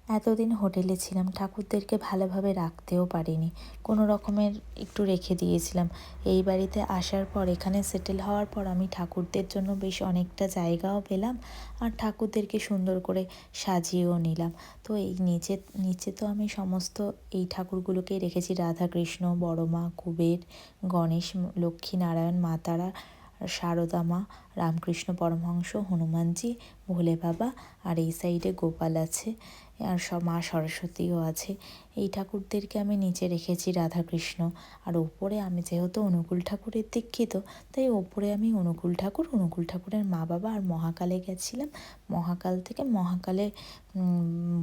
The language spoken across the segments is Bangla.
এতদিন হোটেলে ছিলাম, ঠাকুরদেরকে ভালোভাবে রাখতেও পারিনি, কোনো রকমের একটু রেখে দিয়েছিলাম। এই বাড়িতে আসার পর, এখানে সেটেল হওয়ার পর আমি ঠাকুরদের জন্য বেশ অনেকটা জায়গাও পেলাম, আর ঠাকুরদেরকে সুন্দর করে সাজিয়েও নিলাম। তো এই নিচে নিচে তো আমি সমস্ত এই ঠাকুরগুলোকেই রেখেছি: রাধাকৃষ্ণ, বড় মা, কুবের, গণেশ, লক্ষ্মী নারায়ণ, মা তারা, শারদা মা, রামকৃষ্ণ পরমহংস, হনুমানজি, ভোলে বাবা, আর এই সাইডে গোপাল আছে, আর মা সরস্বতীও আছে। এই ঠাকুরদেরকে আমি নিচে রেখেছি, রাধাকৃষ্ণ। আর ওপরে আমি যেহেতু অনুকূল ঠাকুরের দীক্ষিত, তাই ওপরে আমি অনুকূল ঠাকুরের মা বাবা আর মহাকালে গেছিলাম। মহাকাল থেকে মহাকালে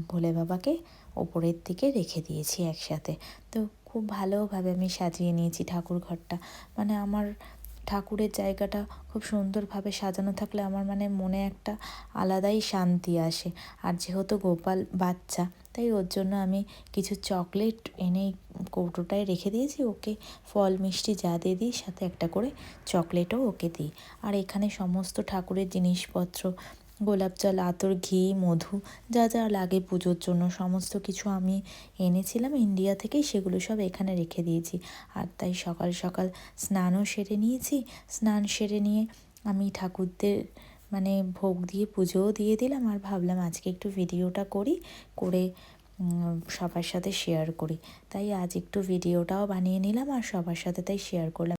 ভোলে বাবাকে ওপরের দিকে রেখে দিয়েছি একসাথে। তো খুব ভালোভাবে আমি সাজিয়ে নিয়েছি ঠাকুর ঘরটা। মানে আমার ঠাকুরের জায়গাটা খুব সুন্দরভাবে সাজানো থাকলে আমার মনে একটা আলাদাই শান্তি আসে। আর যেহেতু গোপাল বাচ্চা, তাই ওর জন্য আমি কিছু চকলেট এনে কৌটোটায় রেখে দিয়েছি। ওকে ফল মিষ্টি যা দিয়ে দিই, সাথে একটা করে চকলেটও ওকে দিই। আর এখানে সমস্ত ঠাকুরের জিনিসপত্র, গোলাপ জল, আতর, ঘি, মধু, যা যা লাগে পুজোর জন্য, সমস্ত কিছু আমি এনেছিলাম ইন্ডিয়া থেকেই, সেগুলো সব এখানে রেখে দিয়েছি। আর তাই সকাল সকাল স্নানও সেরে নিয়েছি। স্নান সেরে নিয়ে আমি ঠাকুরদের ভোগ দিয়ে পুজোও দিয়ে দিলাম। আর ভাবলাম আজকে একটু ভিডিওটা করে সবার সাথে শেয়ার করি। তাই আজ একটু ভিডিওটাও বানিয়ে নিলাম আর সবার সাথে তাই শেয়ার করলাম।